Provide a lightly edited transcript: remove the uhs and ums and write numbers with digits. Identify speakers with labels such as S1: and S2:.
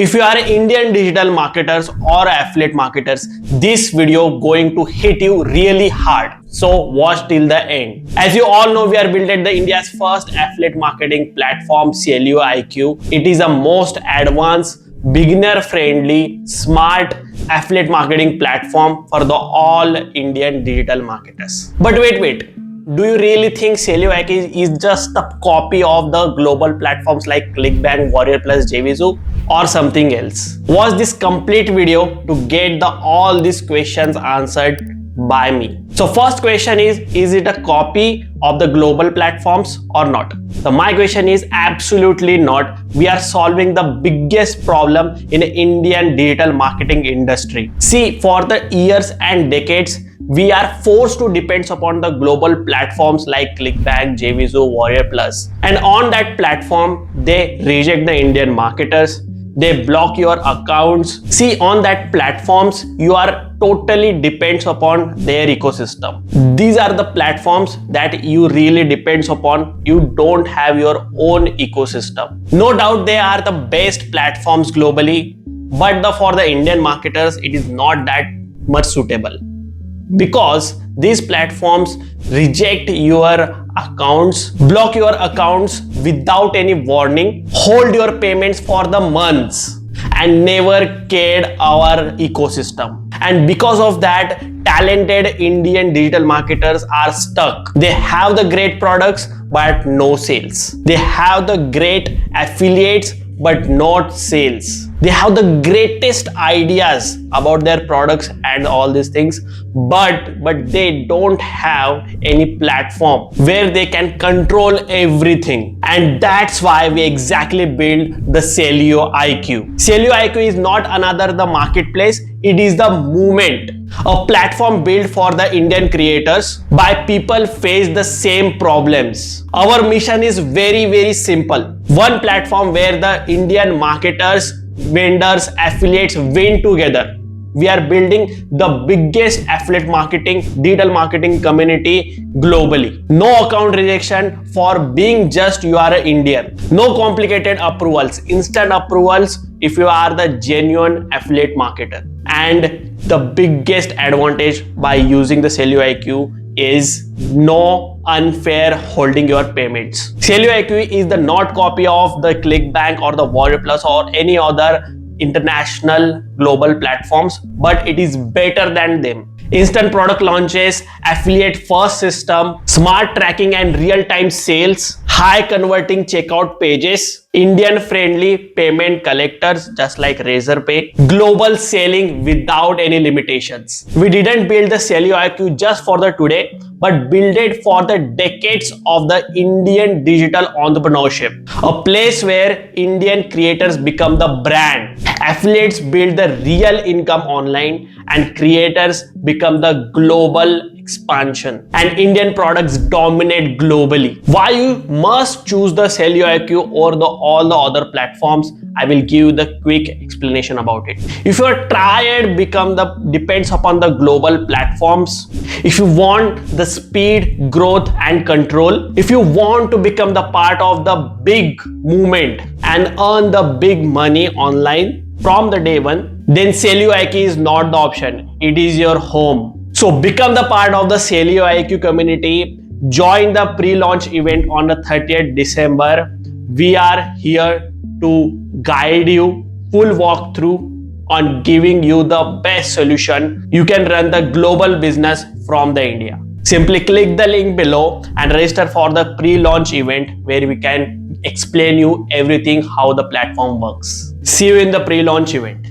S1: If you are Indian digital marketers or affiliate marketers, this video going to hit you really hard. So watch till the end. As you all know, we are building the India's first affiliate marketing platform, SellioIQ. It is the most advanced, beginner-friendly, smart affiliate marketing platform for the all Indian digital marketers. But wait. Do you really think SellioIQ is just a copy of the global platforms like ClickBank, Warrior Plus, JVZoo, or something else? Watch this complete video to get all these questions answered by me. So first question is it a copy of the global platforms or not? So my question is absolutely not. We are solving the biggest problem in the Indian digital marketing industry. See, for the years and decades, we are forced to depend upon the global platforms like ClickBank, JVZoo, Warrior Plus. And on that platform, they reject the Indian marketers. They block your accounts. See, on that platforms, you are totally depends upon their ecosystem. These are the platforms that you really depends upon. You don't have your own ecosystem. No doubt they are the best platforms globally, but for the Indian marketers, it is not that much suitable. Because these platforms reject your accounts, block your accounts without any warning, hold your payments for the months, and never cared our ecosystem. And because of that, talented Indian digital marketers are stuck. They have the great products but no sales. They have the great affiliates but not sales. They have the greatest ideas about their products and all these things, but they don't have any platform where they can control everything. And that's why we exactly build the SellioIQ. SellioIQ is not another the marketplace, it is the movement. A platform built for the Indian creators by people face the same problems. Our mission is very simple. One platform where the Indian marketers, vendors, affiliates win together. We are building the biggest affiliate marketing, digital marketing community globally. No account rejection for being just you are an Indian. No complicated approvals, instant approvals if you are the genuine affiliate marketer. And the biggest advantage by using the SellioIQ is no unfair holding your payments. SellioIQ is the not copy of the ClickBank or the Warrior Plus or any other international global platforms, but it is better than them. Instant product launches, affiliate first system, smart tracking and real-time sales, high converting checkout pages, Indian friendly payment collectors just like Razorpay, global selling without any limitations. We didn't build the SellioIQ just for the today, but build it for the decades of the Indian digital entrepreneurship. A place where Indian creators become the brand, affiliates build the real income online, and creators become the global expansion, and Indian products dominate globally. Why you must choose the SellioIQ over all the other platforms? I will give you the quick explanation about it. If you are tired, depends upon the global platforms. If you want the speed, growth and control. If you want to become the part of the big movement and earn the big money online from the day one, then SellioIQ is not the option. It is your home. So become the part of the SellioIQ community. Join the pre-launch event on the 30th December. We are here to guide you, full walkthrough on giving you the best solution. You can run the global business from the India. Simply click the link below and register for the pre-launch event where we can explain you everything how the platform works. See you in the pre-launch event.